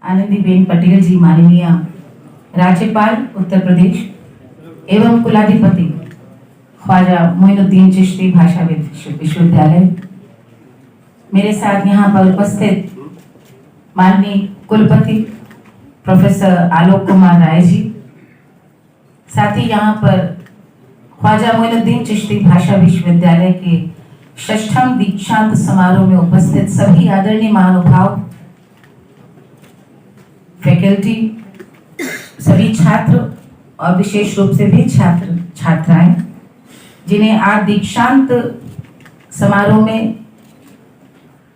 आनंदीबेन पटेल जी माननीय राज्यपाल उत्तर प्रदेश एवं कुलाधिपति ख्वाजा मोइनुद्दीन चिश्ती भाषा विश्वविद्यालय, मेरे साथ यहाँ पर उपस्थित माननीय कुलपति प्रोफेसर आलोक कुमार राय जी, साथ ही यहाँ पर ख्वाजा मोइनुद्दीन चिश्ती भाषा विश्वविद्यालय के 6ठ दीक्षांत समारोह में उपस्थित सभी आदरणीय महानुभाव, फैकल्टी, सभी छात्र और विशेष रूप से भी छात्र छात्राएं जिन्हें आज दीक्षांत समारोह में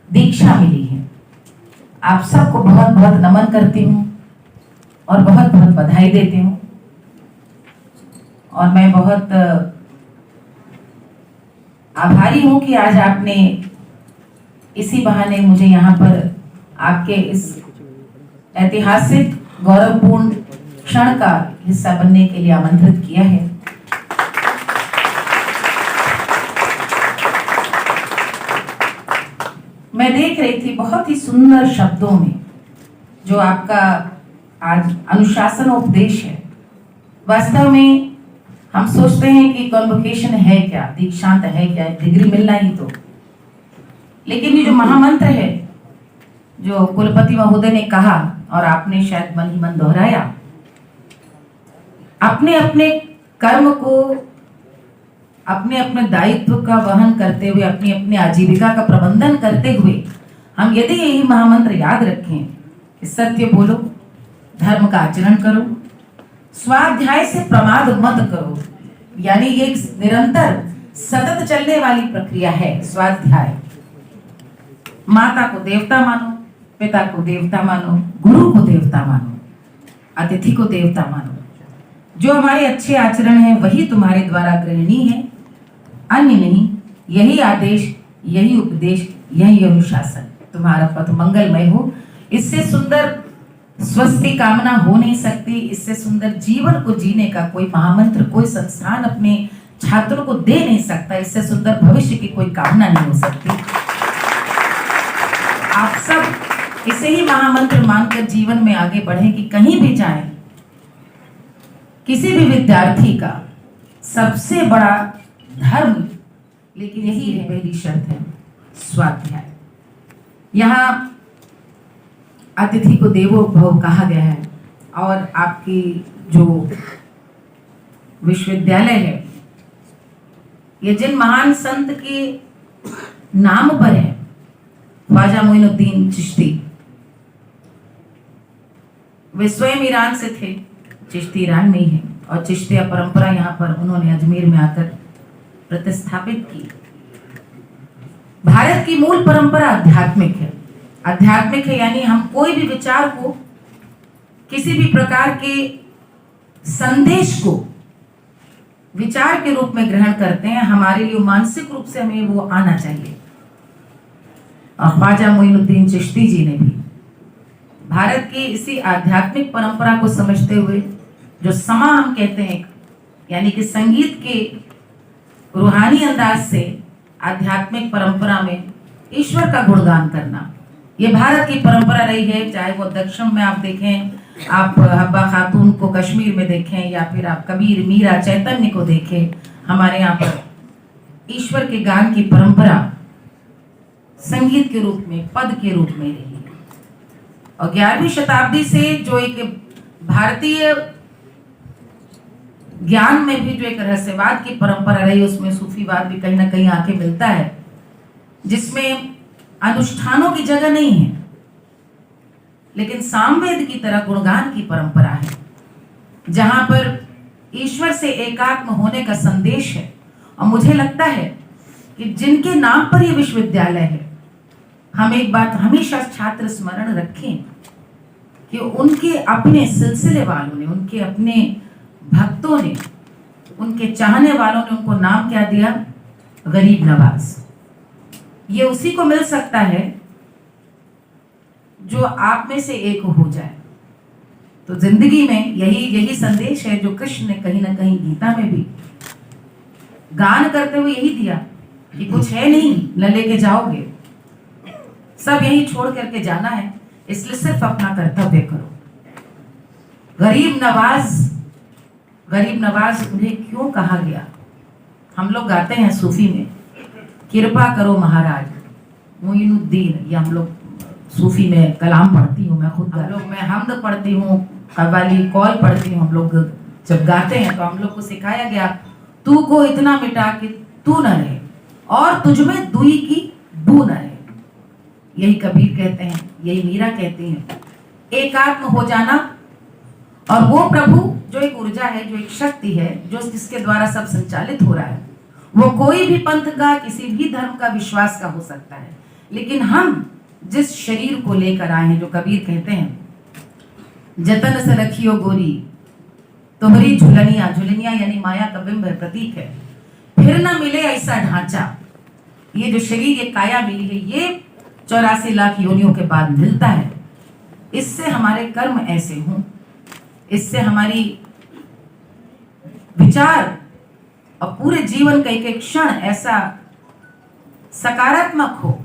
दीक्षा मिली है, आप सबको बहुत बहुत नमन करती हूँ और बहुत बहुत बधाई देती हूँ। और मैं बहुत आभारी हूँ कि आज आपने इसी बहाने मुझे यहाँ पर आपके इस ऐतिहासिक गौरवपूर्ण क्षण का हिस्सा बनने के लिए आमंत्रित किया है। मैं देख रही थी बहुत ही सुंदर शब्दों में जो आपका आज अनुशासन उपदेश है। वास्तव में हम सोचते हैं कि कॉन्वोकेशन है क्या, दीक्षांत है क्या, डिग्री मिलना ही तो, लेकिन ये जो महामंत्र है जो कुलपति महोदय ने कहा और आपने शायद मन ही मन दोहराया, अपने अपने कर्म को, अपने अपने दायित्व का वहन करते हुए, अपनी अपनी आजीविका का प्रबंधन करते हुए हम यदि यही महामंत्र याद रखें कि सत्य बोलो, धर्म का आचरण करो, स्वाध्याय से प्रमाद मत करो, यानी ये निरंतर सतत चलने वाली प्रक्रिया है। स्वाध्याय, माता को देवता मानो, पिता को देवता मानो, गुरु को देवता मानो, अतिथि को देवता मानो। जो हमारे अच्छे आचरण हैं वही तुम्हारे द्वारा ग्रहणीय है, अन्य नहीं। यही आदेश, यही उपदेश, यही अनुशासन। तुम्हारा पथ मंगलमय हो। इससे सुंदर स्वस्ति कामना हो नहीं सकती। इससे सुंदर जीवन को जीने का कोई महामंत्र, कोई संस्थान अपने छात्रों को दे नहीं सकता। इससे सुंदर भविष्य की कोई कामना नहीं हो सकती। आप सब इसे ही महामंत्र मानकर जीवन में आगे बढ़ें कि कहीं भी जाएं, किसी भी विद्यार्थी का सबसे बड़ा धर्म, लेकिन यही है, पहली शर्त है स्वाध्याय। यहाँ अतिथि को देवो भव कहा गया है और आपकी जो विश्वविद्यालय है ये जिन महान संत के नाम पर है, ख्वाजा मोइनुद्दीन चिश्ती, वे स्वयं ईरान से थे, चिश्ती ईरान में ही है और चिश्तिया परंपरा यहाँ पर उन्होंने अजमेर में आकर प्रतिस्थापित की। भारत की मूल परंपरा आध्यात्मिक है। आध्यात्मिक है यानी हम कोई भी विचार को, किसी भी प्रकार के संदेश को विचार के रूप में ग्रहण करते हैं, हमारे लिए मानसिक रूप से हमें वो आना चाहिए। और ख्वाजा मोइनुद्दीन चिश्ती जी ने भी भारत की इसी आध्यात्मिक परंपरा को समझते हुए, जो समा हम कहते हैं, यानी कि संगीत के रूहानी अंदाज से आध्यात्मिक परंपरा में ईश्वर का गुणगान करना, ये भारत की परंपरा रही है। चाहे वो दक्षिण में आप देखें, आप हब्बा खातून को कश्मीर में देखें, या फिर आप कबीर, मीरा, चैतन्य को देखें, हमारे यहाँ पर ईश्वर के गान की परंपरा संगीत के रूप में, पद के रूप में रही है। और 11वीं शताब्दी से जो एक भारतीय ज्ञान में भी जो एक रहस्यवाद की परंपरा रही, उसमें सूफीवाद भी कहीं ना कहीं आके मिलता है, जिसमें अनुष्ठानों की जगह नहीं है, लेकिन सामवेद की तरह गुणगान की परंपरा है, जहां पर ईश्वर से एकात्म होने का संदेश है। और मुझे लगता है कि जिनके नाम पर यह विश्वविद्यालय है, हम एक बात हमेशा छात्र स्मरण रखें कि उनके अपने सिलसिले वालों ने, उनके अपने भक्तों ने, उनके चाहने वालों ने उनको नाम क्या दिया? गरीब नवाज। ये उसी को मिल सकता है जो आप में से एक हो जाए। तो जिंदगी में यही संदेश है जो कृष्ण ने कहीं ना कहीं गीता में भी गान करते हुए यही दिया कि कुछ है नहीं, न लेके जाओगे, सब यही छोड़ करके जाना है। इसलिए सिर्फ अपना कर्तव्य करो। गरीब नवाज उन्हें क्यों कहा गया? हम लोग गाते हैं सूफी में, कृपा करो महाराज मोइनुद्दीन। ये हम लोग सूफी में कलाम पढ़ती हूँ, मैं खुद मैं हमद पढ़ती हूँ, कव्वाली कौल पढ़ती हूँ। हम लोग जब गाते हैं तो हम लोग को सिखाया गया, तू को इतना मिटा कि तू न रहे और तुझमें दुई की बू न रहे। यही कबीर कहते हैं, यही मीरा कहती हैं, एकात्म हो जाना। और वो प्रभु जो एक ऊर्जा है, जो एक शक्ति है, जो जिसके द्वारा सब संचालित हो रहा है, वो कोई भी पंथ का, किसी भी धर्म का, विश्वास का हो सकता है। लेकिन हम जिस शरीर को लेकर आए हैं, जो कबीर कहते हैं, जतन से रखियो गोरी तुम्हारी झुलनिया। झुलनिया यानी माया का बिंब है, प्रतीक है। फिर न मिले ऐसा ढांचा। ये जो शरीर, ये काया मिली है, ये 84 लाख योनियों के बाद मिलता है। इससे हमारे कर्म ऐसे हों, इससे हमारी विचार और पूरे जीवन का एक एक क्षण ऐसा सकारात्मक हो।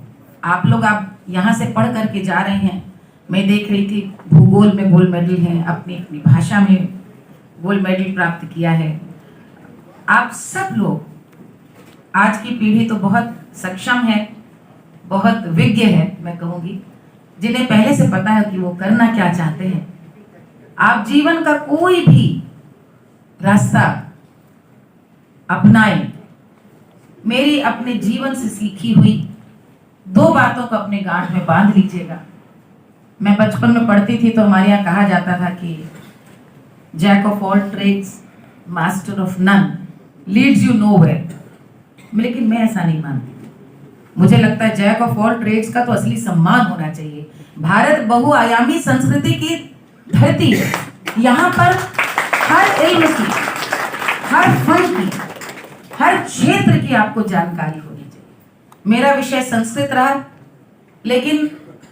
आप लोग यहाँ से पढ़ करके जा रहे हैं, मैं देख रही थी भूगोल में गोल्ड मेडल है, अपनी अपनी भाषा में गोल्ड मेडल प्राप्त किया है। आप सब लोग, आज की पीढ़ी तो बहुत सक्षम है, बहुत विज्ञ है, मैं कहूँगी, जिन्हें पहले से पता है कि वो करना क्या चाहते हैं। आप जीवन का कोई भी रास्ता अपनाएं। मेरी अपने जीवन से सीखी हुई 2 बातों को अपने गांठ में बांध लीजिएगा। मैं बचपन में पढ़ती थी तो हमारे यहाँ कहा जाता था कि jack of all trades master of none leads you nowhere. लेकिन मैं ऐसा नहीं मानती। मुझे लगता है जैक ऑफ ऑल ट्रेड्स का तो असली सम्मान होना चाहिए। भारत बहुआयामी संस्कृति की धरती है। यहाँ पर हर इल्म की, हर फन की, हर क्षेत्र की आपको जानकारी होनी चाहिए। मेरा विषय संस्कृत रहा, लेकिन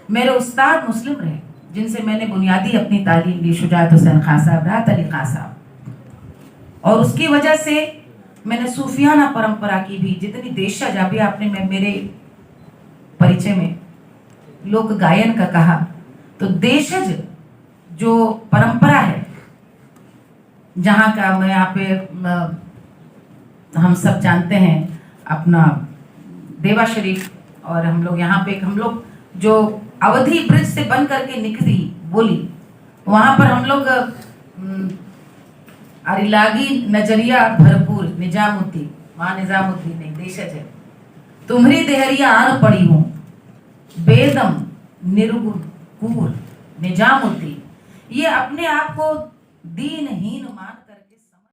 मेरे उस्ताद मुस्लिम रहे, जिनसे मैंने बुनियादी अपनी तालीम ली, शुजात हुसैन खां साहब, राहत अली खां साहब। और उसकी वजह से मैंने सूफियाना परंपरा की भी जितनी देशज, अभी आपने मेरे परिचय में लोक गायन का कहा, तो देशज जो परंपरा है, जहाँ का मैं यहाँ पे हम सब जानते हैं अपना देवा शरीफ, और हम लोग यहाँ पे हम लोग जो अवधि ब्रिज से बन करके निकली बोली, वहाँ पर हम लोग अरिलागी नजरिया भरपूर निजामुद्दीन, वहाँ निजामुद्दीन नहीं देशज है, तुम्हारी देहरिया आन पड़ी हूँ बेदम निर्गुण कूर निजामुद्दीन। ये अपने आप को दीनहीन मान